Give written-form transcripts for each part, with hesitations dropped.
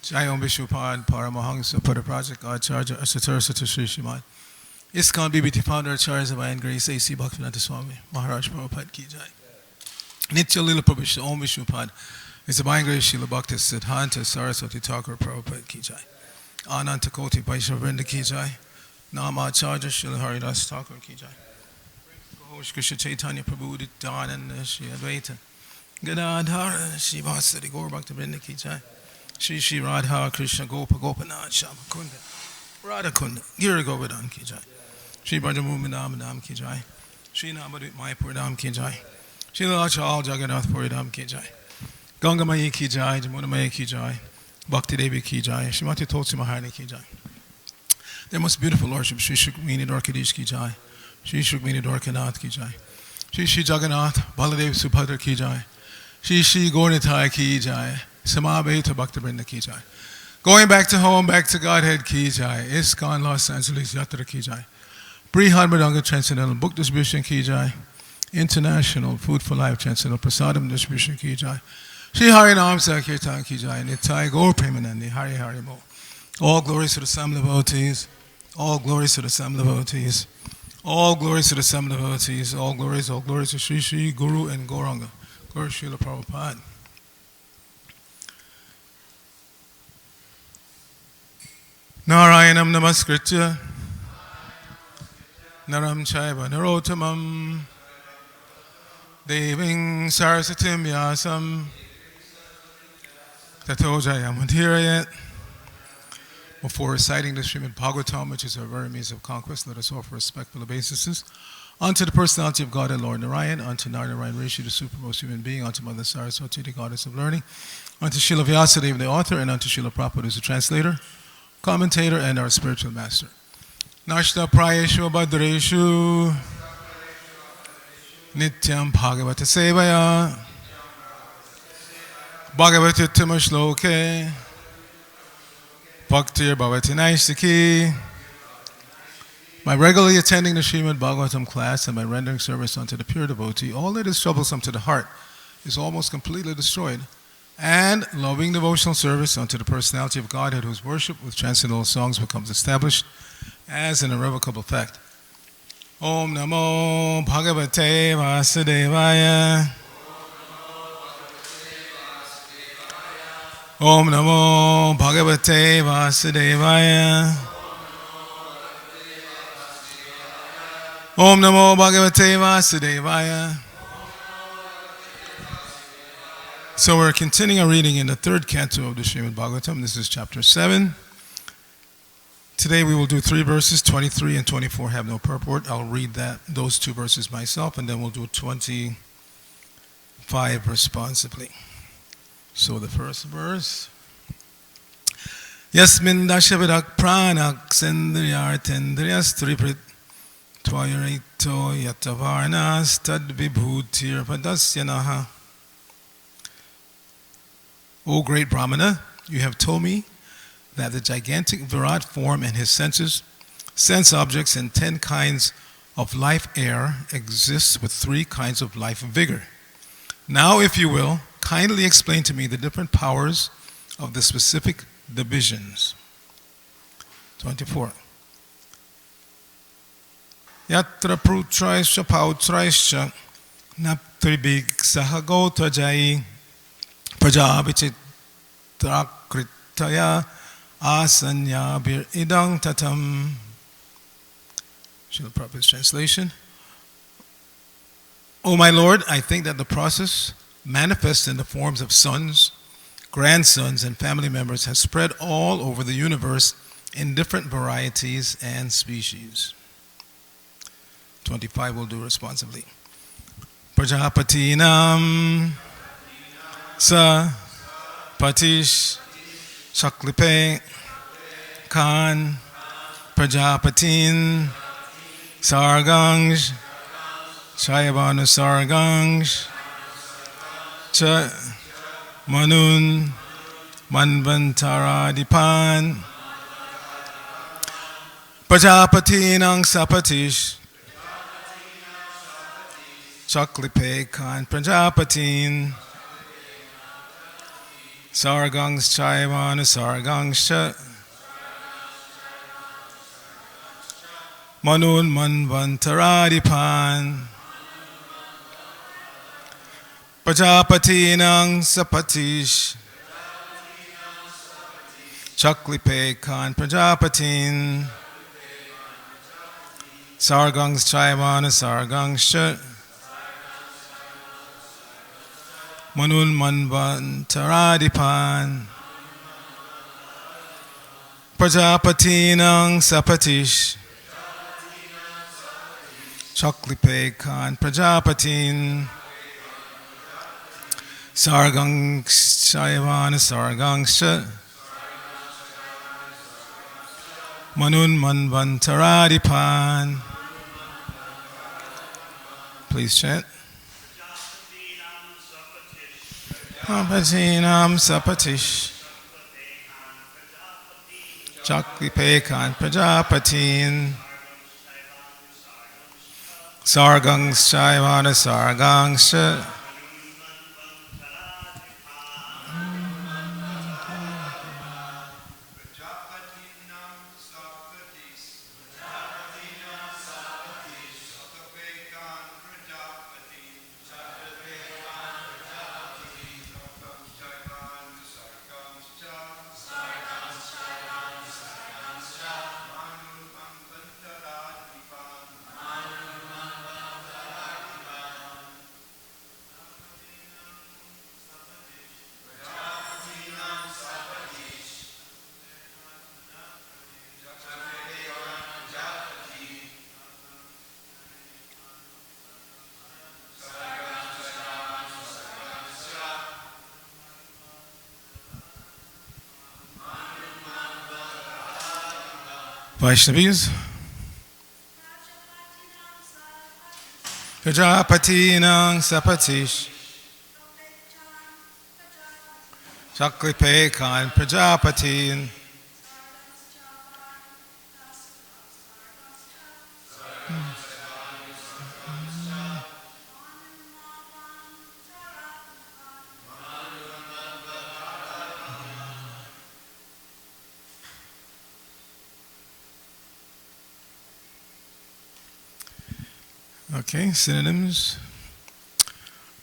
Jai Om Vishupad Paramahansa Pada Project Acharya Asatar Sata Sri Shrimad ISKCON BBT Founder Acharya Divine Grace A.C. Bhaktivedanta Swami Maharaj Prabhupada Ki Jai Nitya Lila Prabhu Om Vishupad His Divine Grace Srila Bhakti Siddhanta Saraswati Thakur Prabhupada Ki Jai Ananta Koti Vaishnava Vrinda Ki Jai Nama Acharya Srila Haridas Thakur Ki Jai Ghosh Krishna Chaitanya Prabhu Nityananda Shri Advaita Gadadhara Shri Vasari Gaur Bhakta Vrinda Ki Jai Shri Shri Radha Krishna Gopa Gopanath Shama Kunda Radha Kunda Gira Govardhan Ki Jai Shri Brajamumanam Nam Ki Jai Shri Namadit Mayapur Dham Ki Jai Shri Lachal Jagannath Puri Dham Ki Jai Ganga Maya Ki Jai Jamuna Maya Ki Jai Bhakti Devi Ki Jai Shrimati Tulsi Maharani Ki Jai Their most beautiful Lordship Shri Shukmini Dwarkadish Ki Jai Shri Shukmini Dwarkanath Ki Jai Shri Shri Jagannath Baladev Subhadra Ki Jai Shri Shri Gaurnitai Ki Jai Samabheta Bhakta Vrinda Ki Jai Going back to home, back to Godhead Ki Jai ISKCON Los Angeles Yatra Ki Jai Brihad Madanga Transcendental Book Distribution Ki Jai International Food for Life Transcendental Prasadam Distribution Ki Jai Shri Harinam Sankirtan Ki Jai Nitai Gaur Premanandi Hari Hari Mo All glories to the Sam devotees All glories to the Sam devotees All glories to the Sam devotees All glories to Shri Shri Guru and Gauranga Guru Srila Prabhupada Narayanam Namaskritya Naram Chaiva Narottamam Deving Sarasatim Yasam Tato Jayamantirayat. Before reciting the Srimad Bhagavatam, which is our very means of conquest, let us offer respectful obeisances unto the personality of God and Lord Narayan, unto Narayan Rishi, the supermost human being, unto Mother Saraswati, the goddess of learning, unto Srila Vyasadeva, the author, and unto Srila Prabhupada, who is the translator, commentator, and our spiritual master. Nashta Prayeshu Bhadreshu Nityam Bhagavata Sevaya Bhagavata Timashloke Bhaktir Bhavati Naistiki. By regularly attending the Srimad Bhagavatam class and by rendering service unto the pure devotee, all that is troublesome to the heart is almost completely destroyed. And loving devotional service unto the personality of Godhead, whose worship with transcendental songs becomes established as an irrevocable fact. Om Namo Bhagavate Vasudevaya. Om Namo Bhagavate Vasudevaya. Om Namo Bhagavate Vasudevaya. So we're continuing our reading in the third canto of the Srimad Bhagavatam. This is chapter 7. Today we will do 3 verses, 23 and 24 have no purport. I'll read those 2 verses myself, and then we'll do 25 responsibly. So the first verse. Yasmin dashavidak pranak sendriyartendriyas triprit tvayarito yatavarnas tadvibhutir padasyanaha. O great Brahmana, you have told me that the gigantic Virat form and his senses, sense objects, and 10 kinds of life air exists with 3 kinds of life vigor. Now, if you will, kindly explain to me the different powers of the specific divisions. 24. Yatra prutraischa pautraischa naptribig sahagota jai Prajavititrakritaya asanyabir idang tatam. Srila Prabhupada's translation. O my Lord, I think that the process manifest in the forms of sons, grandsons, and family members has spread all over the universe in different varieties and species. 25 will do responsibly. Prajapatinam Sa Patish Shaklipe Khan Prajapatin Sarganj Chayavanu Sarganj Cha Manun Manvantaradipan Prajapatinang Sapatish Chaklipe Khan Prajapatin Sargangs Chaivana Sargangscha Manun Manvantaradipan Prajapatinang Sapatish Chaklipekan Prajapatin Sargangs Chaivana Sargangscha Manun Manvantaradipan Prajapatinang Sapatish Chaklipekan Prajapatin Sargangs Chaivana Sargangscha Manun Manvantaradipan. Please chant. Prajapatinam Sapatish Chaklipekan Prajapatin Sargangs Chaivana Sargangscha Vaishnavis. Prajapatinang Sapatish Chaklipekan Prajapatin Okay, synonyms.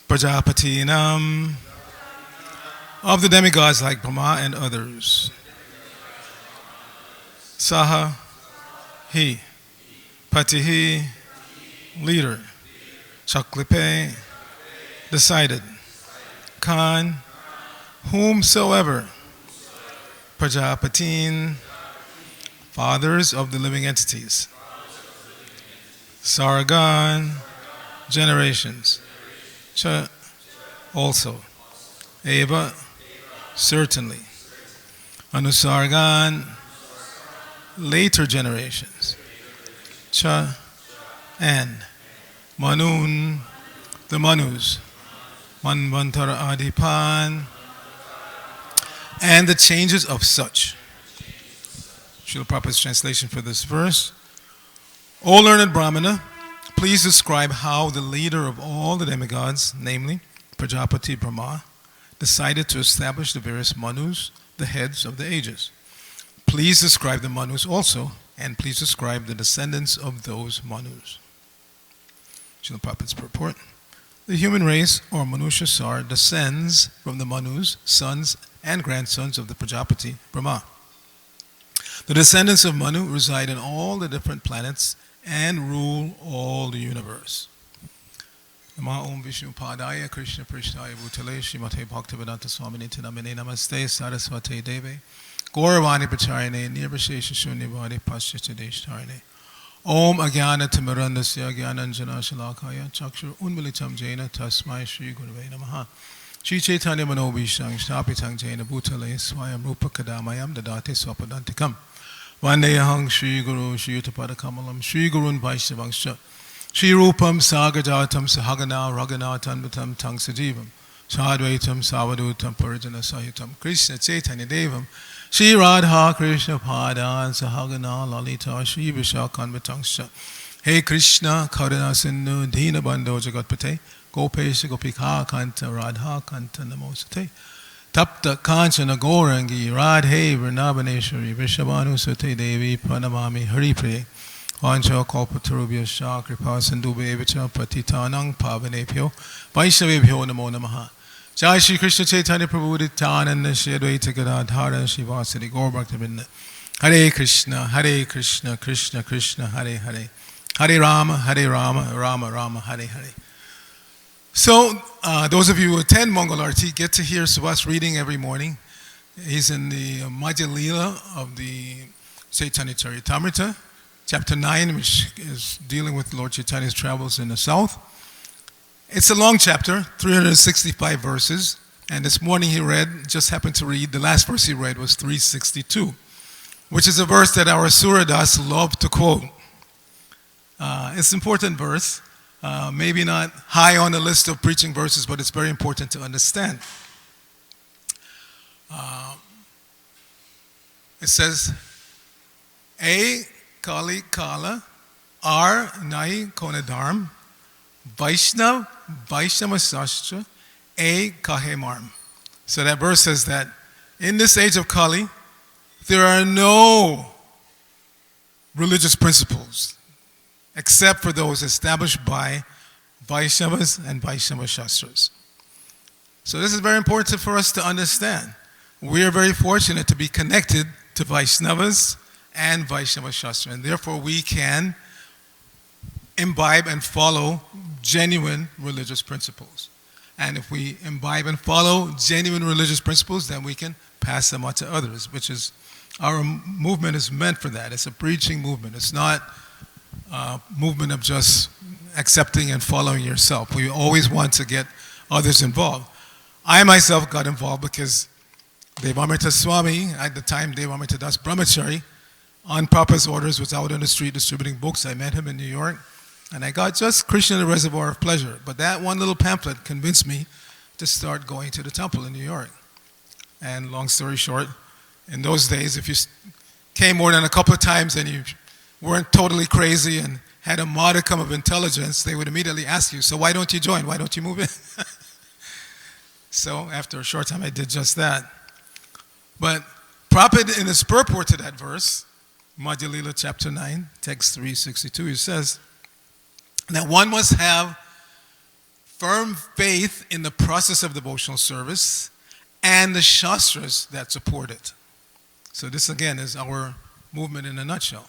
Prajapatinam, of the demigods like Brahma and others. Saha, he. Patihi, leader. Chaklipe, decided. Khan, whomsoever. Prajapatin, fathers of the living entities. Sargan, generations. Cha, also. Eva, certainly. Anusargan, later generations. Cha, and. Manun, the Manus. Manvantara Adipan, and the changes of such. Srila Prabhupada's translation for this verse. O learned Brahmana, please describe how the leader of all the demigods, namely Prajapati Brahma, decided to establish the various Manus, the heads of the ages. Please describe the Manus also, and please describe the descendants of those Manus. Srila Prabhupada's purport. The human race, or Manushasar, descends from the Manus, sons and grandsons of the Prajapati Brahma. The descendants of Manu reside in all the different planets and rule all the universe. Nama Om Vishnu Padaya Krishna Prishtaya Bhutale Srimate Bhaktivedanta Swamini Namine Namaste Saraswate Deve Gauravani Pacharine Nirvashesha Shunyavadi Paschita Deshtarine Om Agyana Timirandasya Gyananjana Shalakaya Chakshur Unmilitam Jaina Tasmai Shri Gurave Namaha Shri Chaitanya Manobhishang Shnapitang Jaina Bhutale Swayam Rupa Kadamayam Dadate Swapadantikam Vandeyahang Shri Guru Shri Yuttapada Kamalam Shri Gurun Vaishnavangscha Shri Rupam Sagajatam Sahagana Ragana Tanvatam Tang Sajivam Sadvaitam Savadutam Parijana Sahitam Krishna Chaitanya Devam Shri Radha Krishna Padan Sahagana Lalita Shri Vishakanvatangscha Hey Krishna Karuna Sindhu Dina Bandho Jagatpate Gopesha Gopika Kanta Radha Kanta Namosate Tapta Kanchana Gaurangi Radhe Vrinabaneshwari Vishabhanu Sute Devi Pranamami Haripriye Vancha Kalpatarubhya Shah Kripa Sindhu Bevacha Patitanang Pavanebhyo Vaishnavebhyo Namo Namaha. Jai Shri Krishna Chaitanya Prabhu Nityananda Shri Advaita Gadadhara Shivasati Gaur Bhaktivinoda. Hare Krishna, Krishna Krishna, Hare Hare. Hare Rama, Rama Rama, Hare Hare. So, those of you who attend Mongol Arti get to hear Subhas reading every morning. He's in the Madhya Leela of the Chaitanya Charitamrita, chapter 9, which is dealing with Lord Chaitanya's travels in the south. It's a long chapter, 365 verses, and this morning he just happened to read, the last verse he read was 362, which is a verse that our Suradas love to quote. It's an important verse. Maybe not high on the list of preaching verses, but it's very important to understand. It says, A Kali Kala Ar Nai Konadharm Vaishnav Sastra A Kahemarm. So that verse says that in this age of Kali, there are no religious principles except for those established by Vaishnavas and Vaishnava Shastras. So this is very important for us to understand. We are very fortunate to be connected to Vaishnavas and Vaishnava Shastra, and therefore we can imbibe and follow genuine religious principles. And if we imbibe and follow genuine religious principles, then we can pass them on to others, which is, our movement is meant for that. It's a preaching movement. It's not movement of just accepting and following yourself. We always want to get others involved. I myself got involved because Devamrita Swami, at the time Devamrita Das Brahmachari, on Papa's orders, was out on the street distributing books. I met him in New York, and I got just Krishna the Reservoir of Pleasure. But that one little pamphlet convinced me to start going to the temple in New York. And long story short, in those days, if you came more than a couple of times and you weren't totally crazy and had a modicum of intelligence, they would immediately ask you, so why don't you join? Why don't you move in? So after a short time, I did just that. But Prabhupada, in his purport to that verse, Madhya Leela chapter 9, text 362, he says that one must have firm faith in the process of devotional service and the Shastras that support it. So this again is our movement in a nutshell.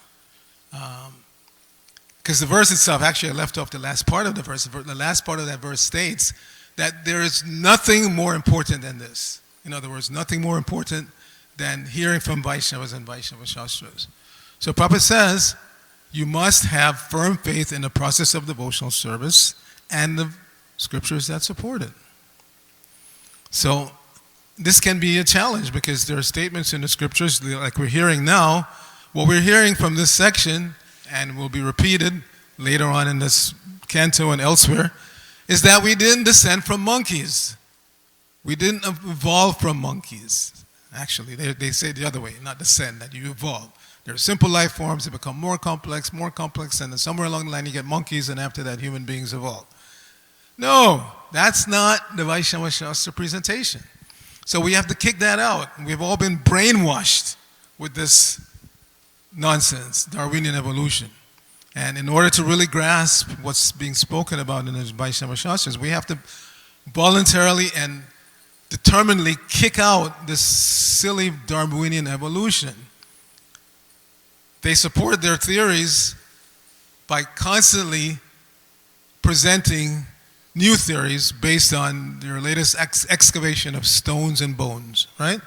Because the verse itself, actually I left off the last part of the verse. The last part of that verse states that there is nothing more important than this. In other words, nothing more important than hearing from Vaishnavas and Vaishnava Shastras. So Prabhupada says, you must have firm faith in the process of devotional service and the scriptures that support it. So this can be a challenge because there are statements in the scriptures, like we're hearing now. What we're hearing from this section, and will be repeated later on in this canto and elsewhere, is that we didn't descend from monkeys. We didn't evolve from monkeys. Actually, they say the other way, not descend, that you evolve. There are simple life forms that become more complex, and then somewhere along the line you get monkeys, and after that human beings evolve. No, that's not the Vaishnava Shastra presentation. So we have to kick that out. We've all been brainwashed with this nonsense, Darwinian evolution. And in order to really grasp what's being spoken about in the Vaishnava Shastras, we have to voluntarily and determinedly kick out this silly Darwinian evolution. They support their theories by constantly presenting new theories based on their latest excavation of stones and bones, right?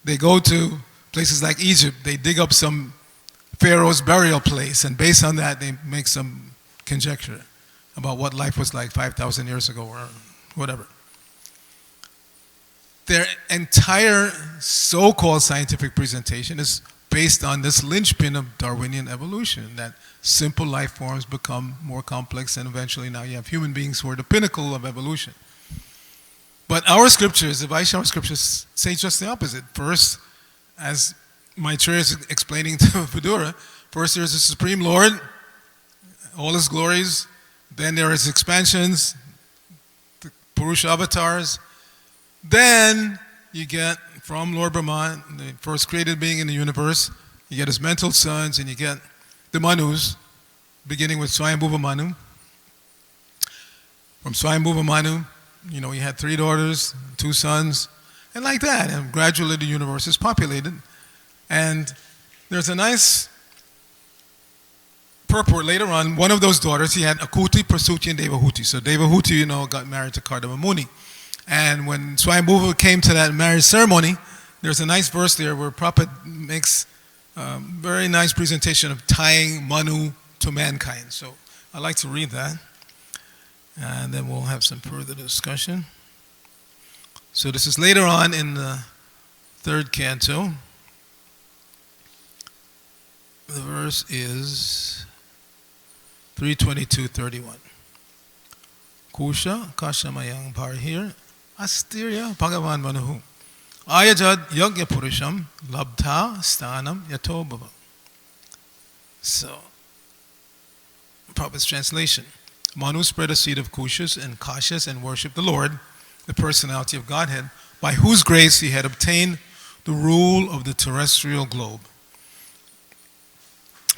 They go to places like Egypt, they dig up some pharaoh's burial place, and based on that, they make some conjecture about what life was like 5,000 years ago or whatever. Their entire so-called scientific presentation is based on this linchpin of Darwinian evolution, that simple life forms become more complex, and eventually now you have human beings who are the pinnacle of evolution. But our scriptures, the Vaishnava scriptures, say just the opposite. First, as Maitreya is explaining to Vidura, first there's the Supreme Lord, all his glories, then there is expansions, the Purusha avatars, then you get from Lord Brahma, the first created being in the universe, you get his mental sons, and you get the Manus, beginning with Swayambhuva Manu. From Swayambhuva Manu, he had 3 daughters, 2 sons, and like that. And gradually the universe is populated. And there's a nice purport later on. One of those daughters, he had Akuti, Prasuti, and Devahuti. So Devahuti, got married to Kardama Muni. And when Swayambhuva came to that marriage ceremony, there's a nice verse there where Prabhupada makes a very nice presentation of tying Manu to mankind. So I'd like to read that. And then we'll have some further discussion. So this is later on in the 3rd canto. The verse is 322:31. Kusha kashamayang parhir astirya bhagavan manuhu ayajad yagya purusham labdha stanam yato bhava. So, Prabhupada's translation. Manu spread a seed of Kushas and Kashas and worshipped the Lord, the personality of Godhead, by whose grace he had obtained the rule of the terrestrial globe.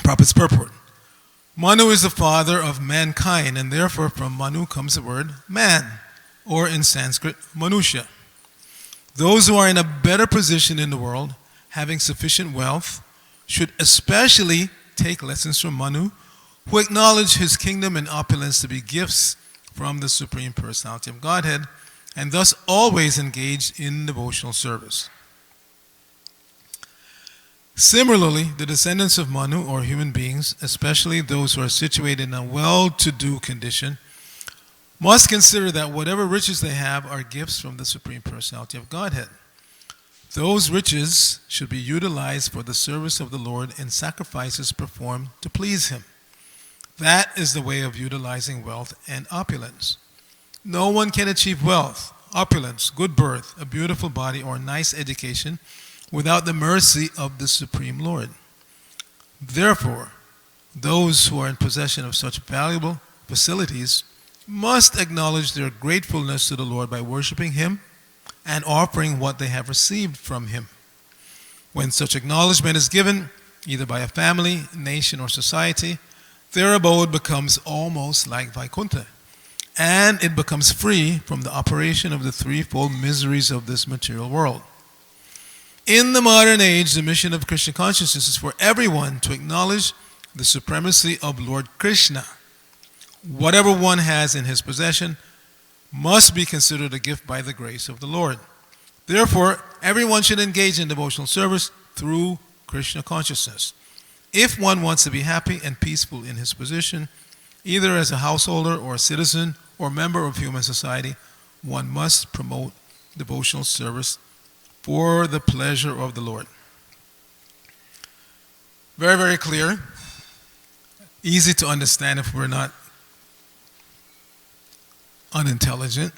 Prabhupada's purport. Manu is the father of mankind, and therefore from Manu comes the word man, or in Sanskrit, Manusha. Those who are in a better position in the world, having sufficient wealth, should especially take lessons from Manu, who acknowledge his kingdom and opulence to be gifts from the Supreme Personality of Godhead, and thus always engage in devotional service. Similarly, the descendants of Manu, or human beings, especially those who are situated in a well-to-do condition, must consider that whatever riches they have are gifts from the Supreme Personality of Godhead. Those riches should be utilized for the service of the Lord in sacrifices performed to please Him. That is the way of utilizing wealth and opulence. No one can achieve wealth, opulence, good birth, a beautiful body, or nice education without the mercy of the Supreme Lord. Therefore, those who are in possession of such valuable facilities must acknowledge their gratefulness to the Lord by worshiping Him and offering what they have received from Him. When such acknowledgement is given, either by a family, nation, or society, their abode becomes almost like Vaikuntha, and it becomes free from the operation of the threefold miseries of this material world. In the modern age, the mission of Krishna consciousness is for everyone to acknowledge the supremacy of Lord Krishna. Whatever one has in his possession must be considered a gift by the grace of the Lord. Therefore, everyone should engage in devotional service through Krishna consciousness. If one wants to be happy and peaceful in his position, either as a householder or a citizen or member of human society, one must promote devotional service for the pleasure of the Lord. Very, very clear. Easy to understand if we're not unintelligent.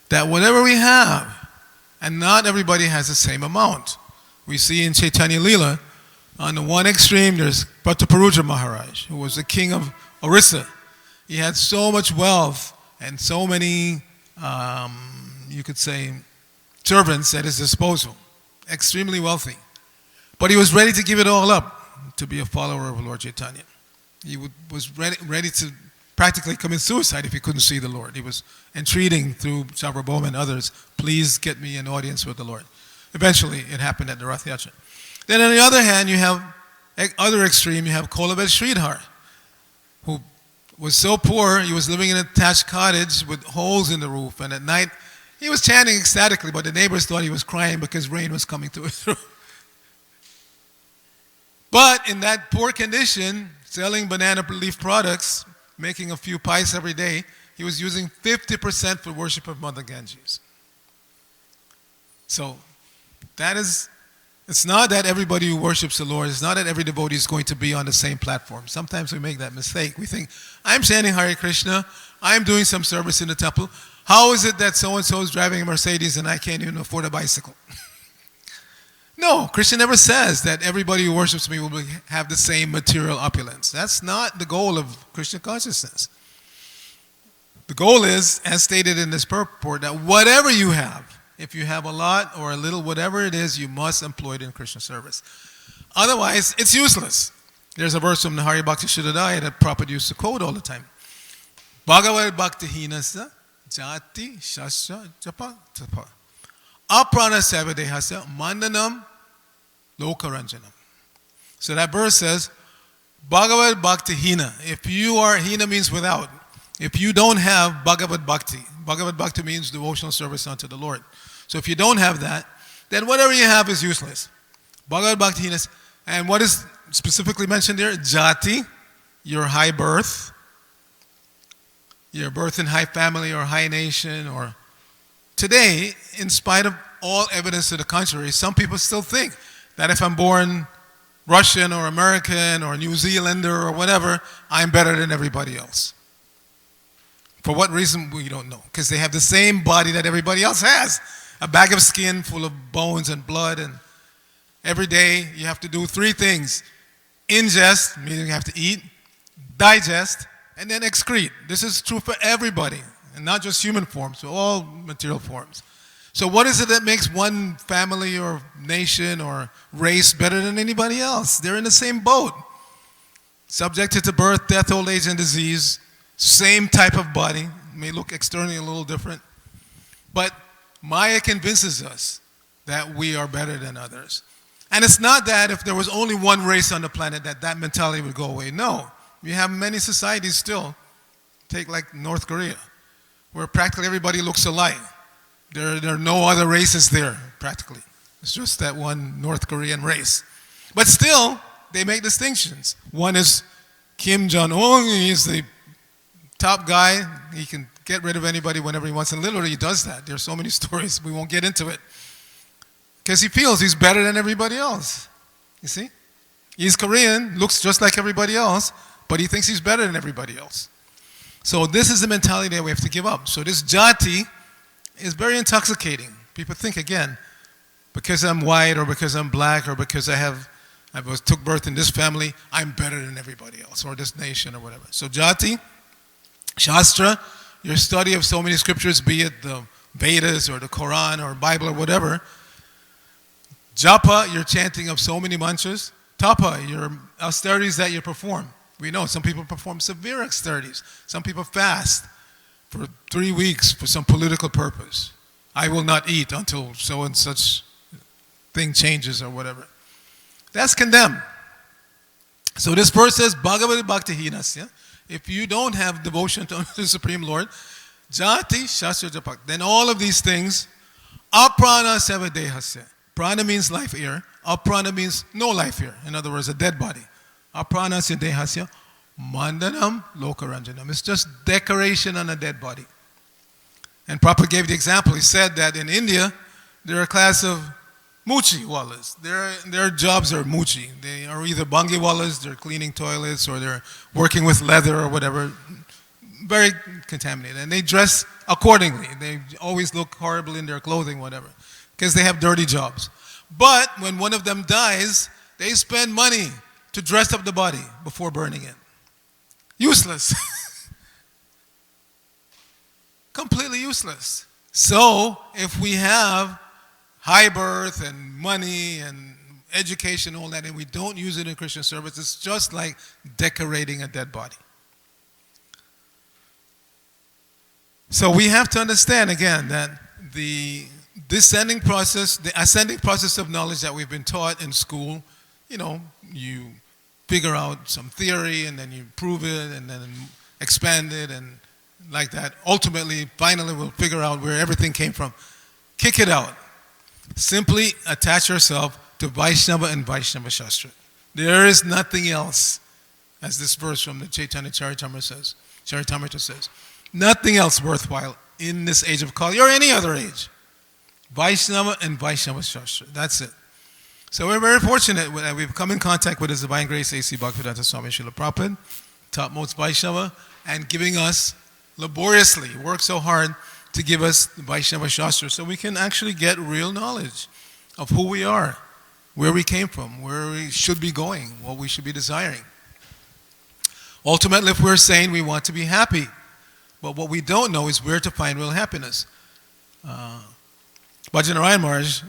That whatever we have, and not everybody has the same amount. We see in Chaitanya Leela, on the one extreme, there's Bhattaparudra Maharaj, who was the king of Orissa. He had so much wealth and so many, you could say, servants at his disposal. Extremely wealthy. But he was ready to give it all up to be a follower of Lord Chaitanya. He was ready to practically commit suicide if he couldn't see the Lord. He was entreating through Savrabhauma and others, please get me an audience with the Lord. Eventually, it happened at the Rath Yatra. Then on the other hand, you have, other extreme, you have Kolabet Sridhar, who was so poor, he was living in a thatched cottage with holes in the roof, and at night, he was chanting ecstatically, but the neighbors thought he was crying because rain was coming through his roof. But in that poor condition, selling banana leaf products, making a few pies every day, he was using 50% for worship of Mother Ganges. So, it's not that everybody who worships the Lord, it's not that every devotee is going to be on the same platform. Sometimes we make that mistake. We think, I'm chanting Hare Krishna, I'm doing some service in the temple. How is it that so-and-so is driving a Mercedes and I can't even afford a bicycle? No, Krishna never says that everybody who worships me will have the same material opulence. That's not the goal of Krishna consciousness. The goal is, as stated in this purport, that whatever you have, If you have a lot or a little, whatever it is, you must employ it in Krishna service. Otherwise, it's useless. There's a verse from the Hari Bhakti Shuddhadaya that Prabhupada used to quote all the time. Bhagavad Bhakti Hinasa Jati Shastra Japa Tapa Aprana Savadehasya Mandanam Lokaranjanam. So that verse says, Bhagavad Bhakti Hina. If you are, Hina means without. If you don't have Bhagavad Bhakti means devotional service unto the Lord. So if you don't have that, then whatever you have is useless. Bhagavad Bhakti Hina. And what is specifically mentioned there? Jati, your high birth, your birth in high family or high nation. Or today, in spite of all evidence to the contrary, some people still think that if I'm born Russian or American or New Zealander or whatever, I'm better than everybody else. For what reason, we don't know. Because they have the same body that everybody else has. A bag of skin full of bones and blood, and every day you have to do three things. Ingest, meaning you have to eat, digest, and then excrete. This is true for everybody, and not just human forms, but all material forms. So what is it that makes one family or nation or race better than anybody else? They're in the same boat. Subjected to birth, death, old age, and disease. Same type of body. May look externally a little different. But Maya convinces us that we are better than others. And it's not that if there was only one race on the planet that mentality would go away. No. You have many societies still. Take like North Korea, where practically everybody looks alike. There are no other races there, practically. It's just that one North Korean race. But still, they make distinctions. One is Kim Jong-un. He's the top guy. He can get rid of anybody whenever he wants, and literally he does that. There are so many stories. We won't get into it. Because he feels he's better than everybody else. You see? He's Korean, looks just like everybody else, but he thinks he's better than everybody else. So this is the mentality that we have to give up. So this jati is very intoxicating. People think, again, because I'm white or because I'm black or because I took birth in this family, I'm better than everybody else or this nation or whatever. So jati, shastra, your study of so many scriptures, be it the Vedas or the Quran or Bible or whatever. Japa, your chanting of so many mantras. Tapa, your austerities that you perform. We know some people perform severe austerities. Some people fast for 3 weeks for some political purpose. I will not eat until so and such thing changes or whatever. That's condemned. So this verse says, Bhagavad Bhakti Hinasya. If you don't have devotion to the Supreme Lord, Jati Shastra Japak, then all of these things, Aprana Savadehasya. Prana means life here. Aprana means no life here. In other words, a dead body. Aprana Savadehasya. Mandanam Lokaranjanam. It's just decoration on a dead body. And Prabhupada gave the example. He said that in India, there are a class of Muchi Wallas. Their jobs are Muchi. They are either Bangi Wallas, they're cleaning toilets, or they're working with leather or whatever. Very contaminated. And they dress accordingly. They always look horrible in their clothing, whatever, because they have dirty jobs. But when one of them dies, they spend money to dress up the body before burning it. Useless. Completely useless. So, if we have high birth and money and education, all that, and we don't use it in Christian service, it's just like decorating a dead body. So we have to understand, again, that the ascending process of knowledge that we've been taught in school, you figure out some theory and then you prove it and then expand it and like that. Ultimately, finally, we'll figure out where everything came from. Kick it out. Simply attach yourself to Vaishnava and Vaishnava Shastra. There is nothing else, as this verse from the Chaitanya Charitamrita says. Nothing else worthwhile in this age of Kali or any other age. Vaishnava and Vaishnava Shastra. That's it. So we're very fortunate that we've come in contact with His Divine Grace A.C. Bhaktivedanta Swami Srila Prabhupada, topmost Vaishnava, and giving us laboriously, work so hard to give us the Vaishnava Shastra so we can actually get real knowledge of who we are, where we came from, where we should be going, what we should be desiring. Ultimately, if we're saying we want to be happy, but what we don't know is where to find real happiness. Bhajan Narayan Maharaj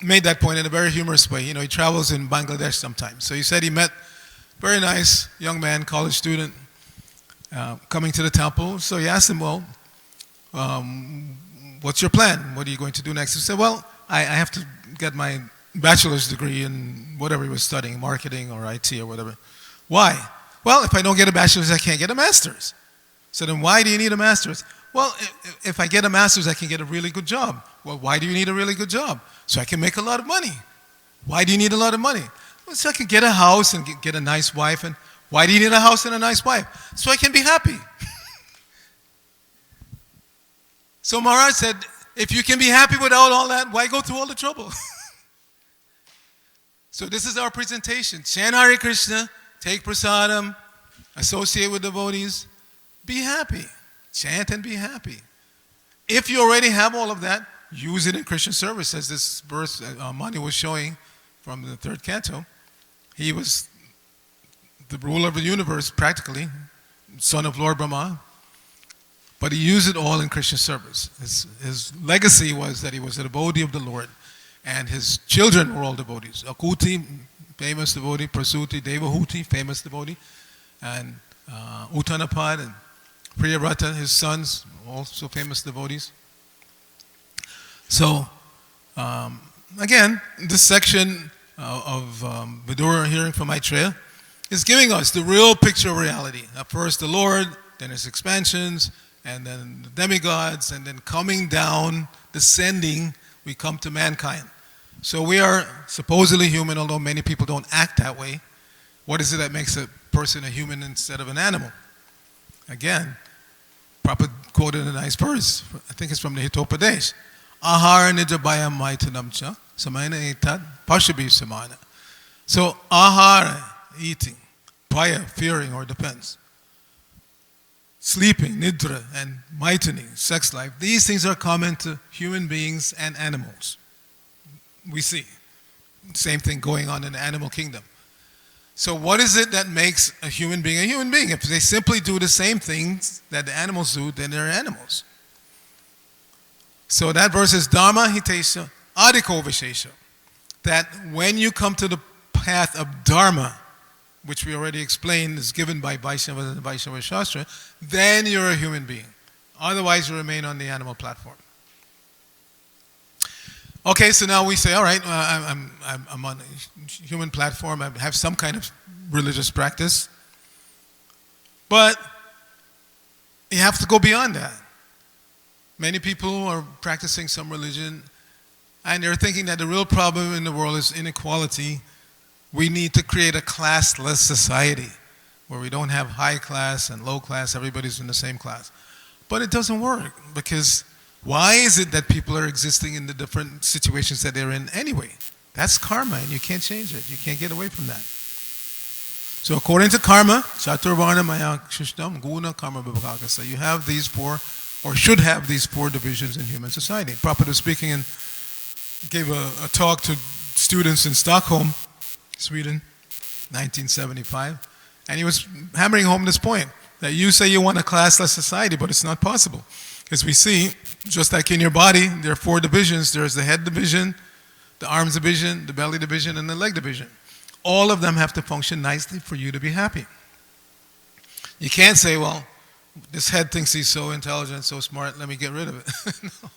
made that point in a very humorous way. You know, he travels in Bangladesh sometimes. So he said he met a very nice young man, college student, coming to the temple. So he asked him, well, what's your plan? What are you going to do next? He said, well, I have to get my bachelor's degree in whatever he was studying, marketing or IT or whatever. Why? Well, if I don't get a bachelor's, I can't get a master's. So then why do you need a master's? Well, if I get a master's, I can get a really good job. Well, why do you need a really good job? So I can make a lot of money. Why do you need a lot of money? Well, so I can get a house and get a nice wife. And why do you need a house and a nice wife? So I can be happy. So Maharaj said, if you can be happy without all that, why go through all the trouble? So this is our presentation. Chant Hare Krishna, take prasadam, associate with devotees, be happy. Chant and be happy. If you already have all of that, use it in Christian service, as this verse Mani was showing from the third canto. He was the ruler of the universe, practically, son of Lord Brahma, but he used it all in Christian service. His legacy was that he was a devotee of the Lord, and his children were all devotees. Akuti, famous devotee, Prasuti, Devahuti, famous devotee, and Uttanapad and Priyavrata, his sons, also famous devotees. So, again, this section of Vidura hearing from Maitreya is giving us the real picture of reality. First the Lord, then his expansions, and then the demigods, and then coming down, descending, we come to mankind. So we are supposedly human, although many people don't act that way. What is it that makes a person a human instead of an animal? Again, Prabhupada quoted a nice verse. I think it's from the Hitopadesh. Ahara nijabaya maitanamcha samayana etad pashabhi samana. So ahara, eating, bhaya, fearing or defense, sleeping, nidra, and maitaning, sex life, these things are common to human beings and animals. We see same thing going on in the animal kingdom. So what is it that makes a human being a human being? If they simply do the same things that the animals do, then they're animals. So that verse is Dharma Hitesha Adhiko Vishesha. That when you come to the path of Dharma, which we already explained is given by Vaishnava and Vaishnava Shastra, then you're a human being. Otherwise you remain on the animal platform. Okay, so now we say, all right, I'm on a human platform, I have some kind of religious practice, but you have to go beyond that. Many people are practicing some religion, and they're thinking that the real problem in the world is inequality. We need to create a classless society where we don't have high class and low class, everybody's in the same class. But it doesn't work, because why is it that people are existing in the different situations that they're in anyway? That's karma, and you can't change it. You can't get away from that. So according to karma, Chaturvarna Maya Shishnam Guna Karma Vibhaka. So you have these four, or should have these four divisions in human society. Prabhupada was speaking and gave a talk to students in Stockholm, Sweden, 1975. And he was hammering home this point, that you say you want a classless society, but it's not possible. Because we see, just like in your body, there are four divisions. There's the head division, the arms division, the belly division, and the leg division. All of them have to function nicely for you to be happy. You can't say, well, this head thinks he's so intelligent, so smart, let me get rid of it. No.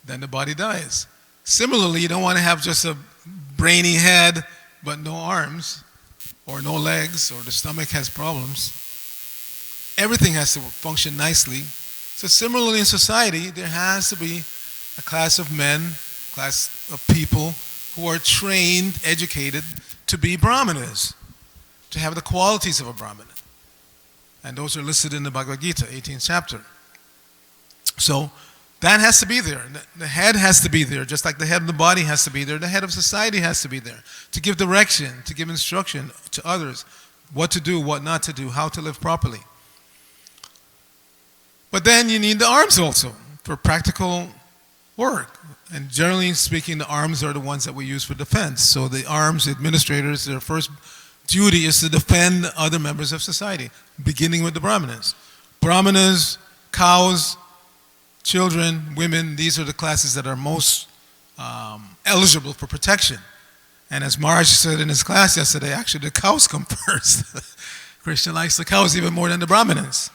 Then the body dies. Similarly, you don't want to have just a brainy head, but no arms, or no legs, or the stomach has problems. Everything has to function nicely. So similarly in society, there has to be a class of men, class of people who are trained, educated to be brahmanas, to have the qualities of a brahmana. And those are listed in the Bhagavad Gita, 18th chapter. So that has to be there. The head has to be there, just like the head of the body has to be there. The head of society has to be there to give direction, to give instruction to others, what to do, what not to do, how to live properly. But then you need the arms also for practical work. And generally speaking, the arms are the ones that we use for defense. So the arms administrators, their first duty is to defend other members of society, beginning with the brahmanas. Brahmanas, cows, children, women, these are the classes that are most eligible for protection. And as Maharaj said in his class yesterday, actually the cows come first. Krishna likes the cows even more than the Brahmanas.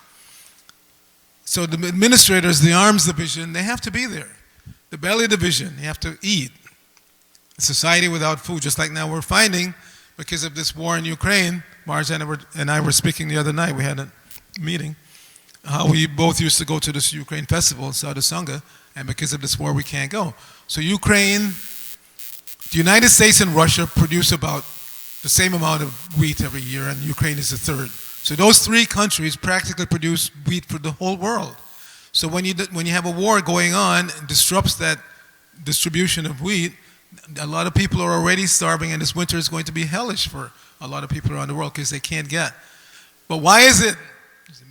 So the administrators, the arms division, they have to be there. The belly division, you have to eat. A society without food, just like now we're finding, because of this war in Ukraine, Maharaj and I were speaking the other night, we had a meeting, how we both used to go to this Ukraine festival, Sadhu Sangha, and because of this war we can't go. So Ukraine, the United States and Russia produce about the same amount of wheat every year, and Ukraine is the third. So those three countries practically produce wheat for the whole world. So when you have a war going on, it disrupts that distribution of wheat. A lot of people are already starving, and this winter is going to be hellish for a lot of people around the world because they can't get. But why is it?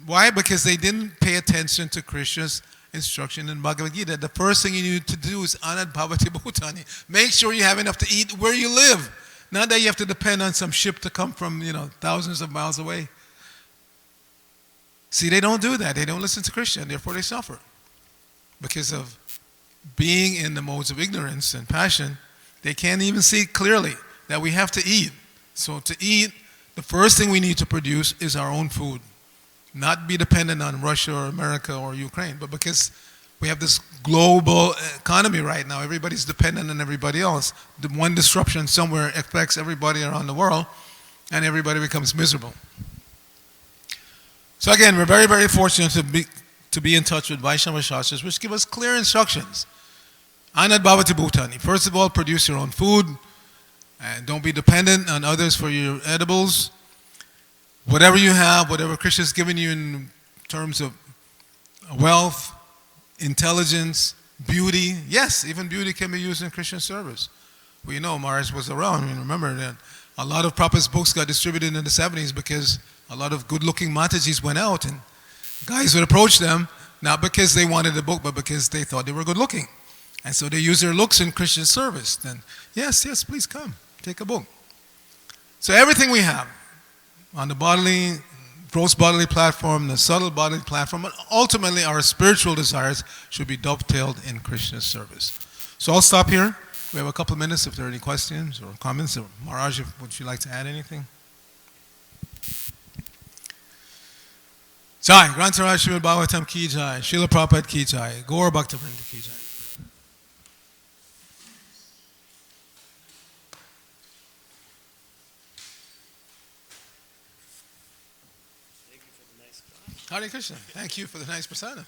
Why? Because they didn't pay attention to Krishna's instruction in Bhagavad Gita. The first thing you need to do is anad bhavati bhutani. Make sure you have enough to eat where you live. Not that you have to depend on some ship to come from, thousands of miles away. See, they don't do that. They don't listen to Krishna, and therefore they suffer. Because of being in the modes of ignorance and passion, they can't even see clearly that we have to eat. So to eat, the first thing we need to produce is our own food. Not be dependent on Russia or America or Ukraine, but because we have this global economy right now, everybody's dependent on everybody else. The one disruption somewhere affects everybody around the world, and everybody becomes miserable. So again, we're very, very fortunate to be in touch with Vaishnava Shastras, which give us clear instructions. Anad bhavati bhutani. First of all, produce your own food, and don't be dependent on others for your edibles. Whatever you have, whatever Krishna has given you in terms of wealth, intelligence, beauty. Yes, even beauty can be used in Krishna service. We know Maharaj was around. Remember that a lot of Prabhupada's books got distributed in the 70s because a lot of good-looking Matajis went out, and guys would approach them, not because they wanted the book, but because they thought they were good-looking. And so they use their looks in Christian service. Then, yes, please come, take a book. So everything we have, on the gross bodily platform, the subtle bodily platform, and ultimately our spiritual desires should be dovetailed in Krishna's service. So I'll stop here. We have a couple of minutes if there are any questions or comments. Or Maharaj, would you like to add anything? Jai, Grantaraj Srimad Bhagavatam ki jai, Srila Prabhupada ki jai, Gaur Bhaktivinoda ki jai. Hare Krishna. Thank you for the nice prasada.